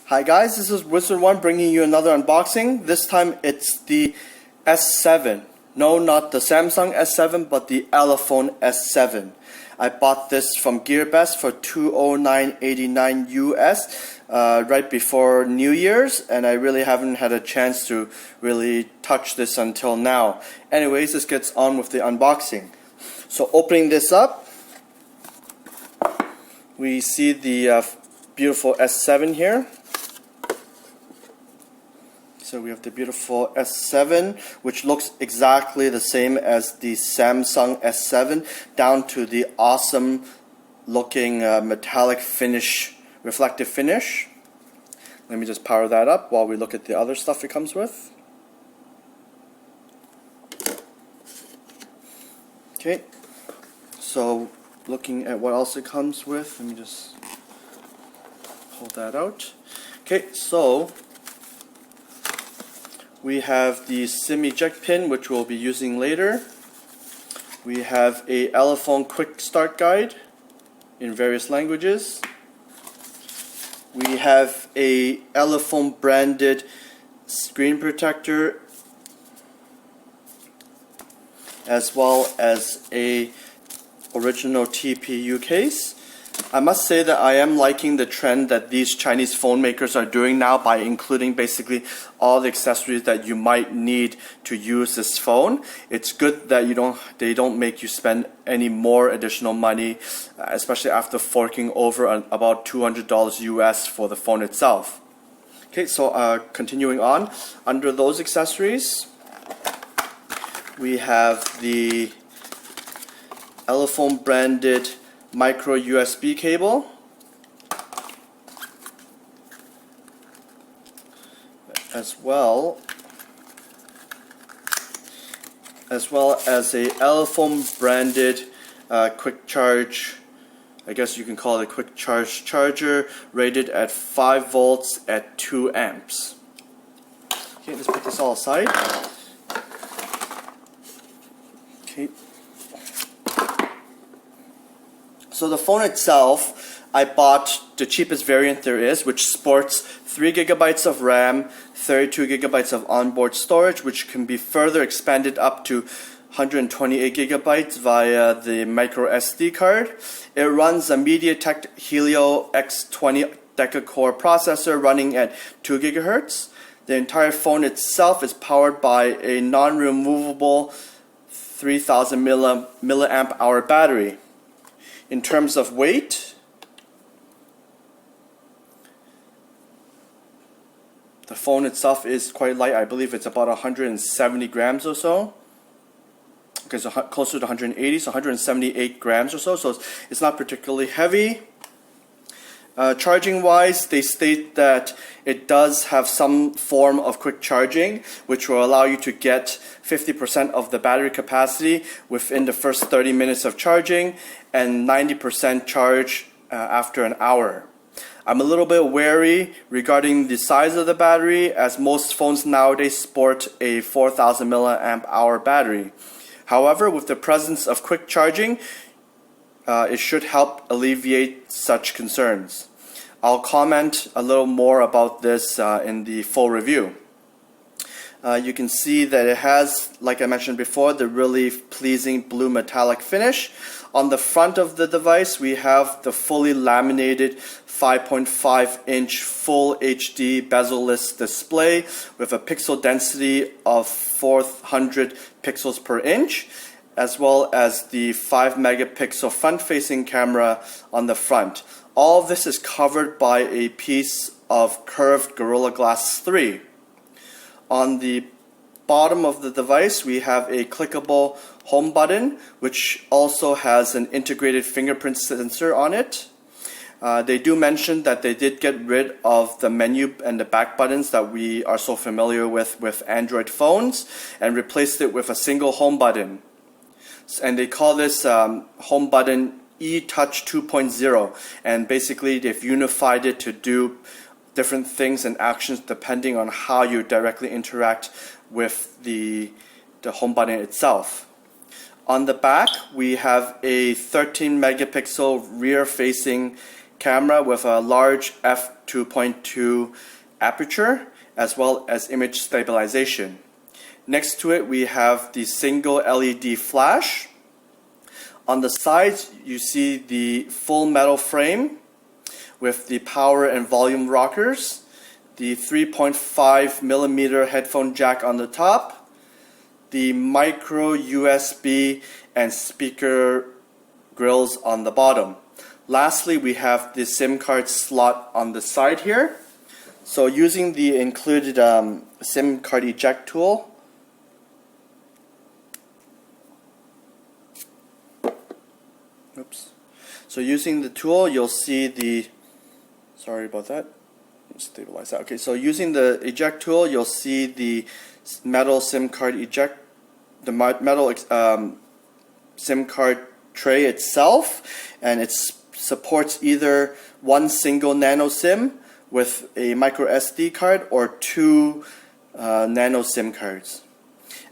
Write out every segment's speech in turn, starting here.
Hi guys, this is Wizard1 bringing you another unboxing. This time it's the S7. No, not the Samsung S7, but the Elephone S7. I bought this from GearBest for $209.89 US right before New Year's, and I really haven't had a chance to really touch this until now. Anyways, this gets on with the unboxing. So opening this up, we see the beautiful S7 here. So we have the beautiful S7, which looks exactly the same as the Samsung S7, down to the awesome looking metallic finish, reflective finish. Let me just power that up while we look at the other stuff it comes with. Okay, so looking at what else it comes with, let me just pull that out. Okay, so we have the SIM eject pin, which we'll be using later. We have a Elephone quick start guide in various languages. We have a Elephone branded screen protector, as well as a original TPU case. I must say that I am liking the trend that these Chinese phone makers are doing now by including basically all the accessories that you might need to use this phone. It's good that they don't make you spend any more additional money, especially after forking over about $200 US for the phone itself. Okay, so continuing on, under those accessories, we have the Elephone branded micro USB cable, as well as a Elephone branded quick charge, I guess you can call it a quick charge charger, rated at 5 volts at 2 amps. Okay, let's put this all aside. Okay. So the phone itself, I bought the cheapest variant there is, which sports 3 GB of RAM, 32 GB of onboard storage, which can be further expanded up to 128 GB via the micro SD card. It runs a MediaTek Helio X20 Deca-Core processor running at 2 GHz. The entire phone itself is powered by a non-removable 3000 milliamp hour battery. In terms of weight, the phone itself is quite light. I believe it's about 170 grams or so. Okay, so closer to 180, so 178 grams or so. So it's not particularly heavy. Charging wise, they state that it does have some form of quick charging, which will allow you to get 50% of the battery capacity within the first 30 minutes of charging and 90% charge after an hour. I'm a little bit wary regarding the size of the battery, as most phones nowadays sport a 4000 milliamp hour battery. However, with the presence of quick charging, it should help alleviate such concerns. I'll comment a little more about this in the full review. You can see that it has, like I mentioned before, the really pleasing blue metallic finish. On the front of the device, we have the fully laminated 5.5-inch full HD bezel-less display with a pixel density of 400 pixels per inch, as well as the 5 megapixel front-facing camera on the front. All of this is covered by a piece of curved Gorilla Glass 3. On the bottom of the device, we have a clickable home button, which also has an integrated fingerprint sensor on it. They do mention that they did get rid of the menu and the back buttons that we are so familiar with Android phones, and replaced it with a single home button. And they call this home button eTouch 2.0, and basically they've unified it to do different things and actions depending on how you directly interact with the home button itself. On the back, we have a 13 megapixel rear facing camera with a large f2.2 aperture as well as image stabilization. Next to it we have the single LED flash. On the sides you see the full metal frame with the power and volume rockers, the 3.5mm headphone jack on the top, the micro USB and speaker grills on the bottom. Lastly, we have the SIM card slot on the side here. So using the included SIM card eject tool, So using the tool, you'll see the, sorry about that, stabilize that. Okay, so using the eject tool, you'll see the metal SIM card eject, the metal SIM card tray itself, and it supports either one single nano SIM with a micro SD card or two nano SIM cards.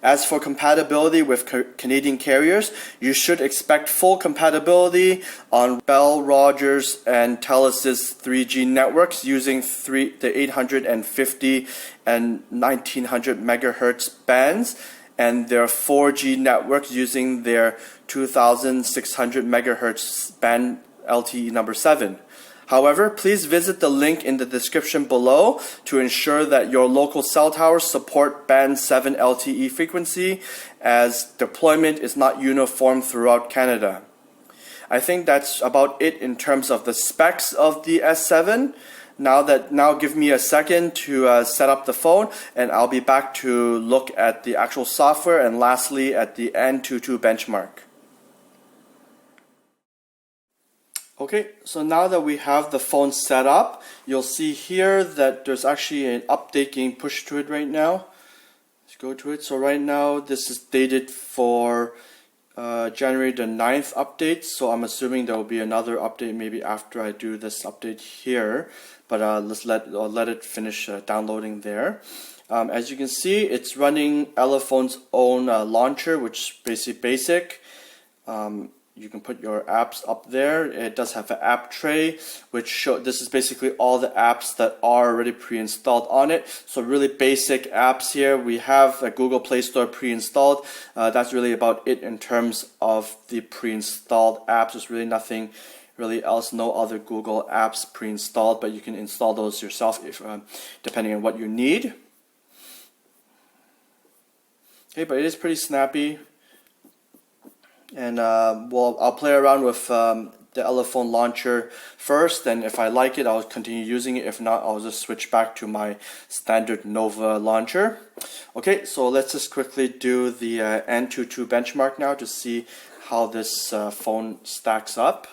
As for compatibility with Canadian carriers, you should expect full compatibility on Bell, Rogers, and Telus' 3G networks using the 850 and 1900 megahertz bands, and their 4G networks using their 2600 megahertz band LTE number 7. However, please visit the link in the description below to ensure that your local cell towers support band 7 LTE frequency, as deployment is not uniform throughout Canada. I think that's about it in terms of the specs of the S7. Now give me a second to set up the phone, and I'll be back to look at the actual software and lastly at the Antutu Benchmark. Okay, so now that we have the phone set up, you'll see here that there's actually an update getting pushed to it right now. Let's go to it. So right now, this is dated for January the 9th update. So I'm assuming there will be another update maybe after I do this update here. But let's let it finish downloading there. As you can see, it's running Elephone's own launcher, which is basically basic. You can put your apps up there. It does have an app tray, which this is basically all the apps that are already pre-installed on it. So really basic apps here. We have a Google Play Store pre-installed. That's really about it in terms of the pre-installed apps. There's really nothing really else, no other Google apps pre-installed, but you can install those yourself if depending on what you need. Okay, but it is pretty snappy. And I'll play around with the Elephone launcher first, and if I like it, I'll continue using it. If not, I'll just switch back to my standard Nova launcher. Okay, so let's just quickly do the Antutu benchmark now to see how this phone stacks up.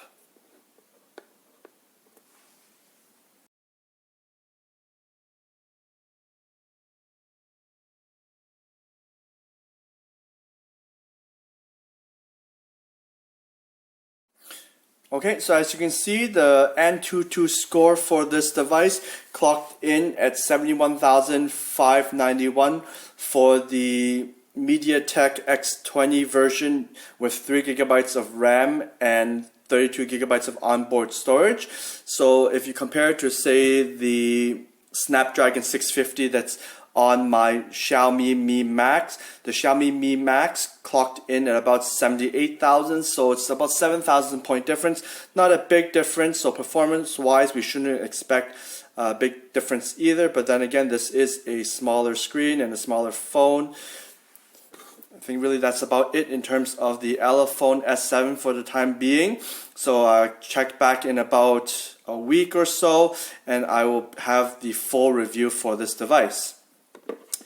Okay, so as you can see, the Antutu score for this device clocked in at 71,591 for the MediaTek X20 version with 3GB of RAM and 32GB of onboard storage. So if you compare it to, say, the Snapdragon 650 that's on my Xiaomi Mi Max, the Xiaomi Mi Max clocked in at about 78,000, so it's about 7,000 point difference. Not a big difference, so performance wise we shouldn't expect a big difference either, but then again, this is a smaller screen and a smaller phone. I think really that's about it in terms of the Elephone S7 for the time being. So check back in about a week or so and I will have the full review for this device.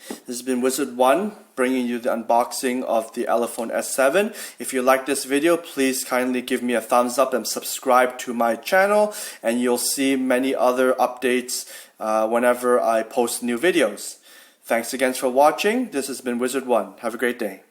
This has been Wizard1 bringing you the unboxing of the Elephone S7. If you like this video, please kindly give me a thumbs up and subscribe to my channel, and you'll see many other updates whenever I post new videos. Thanks again for watching. This has been Wizard1. Have a great day.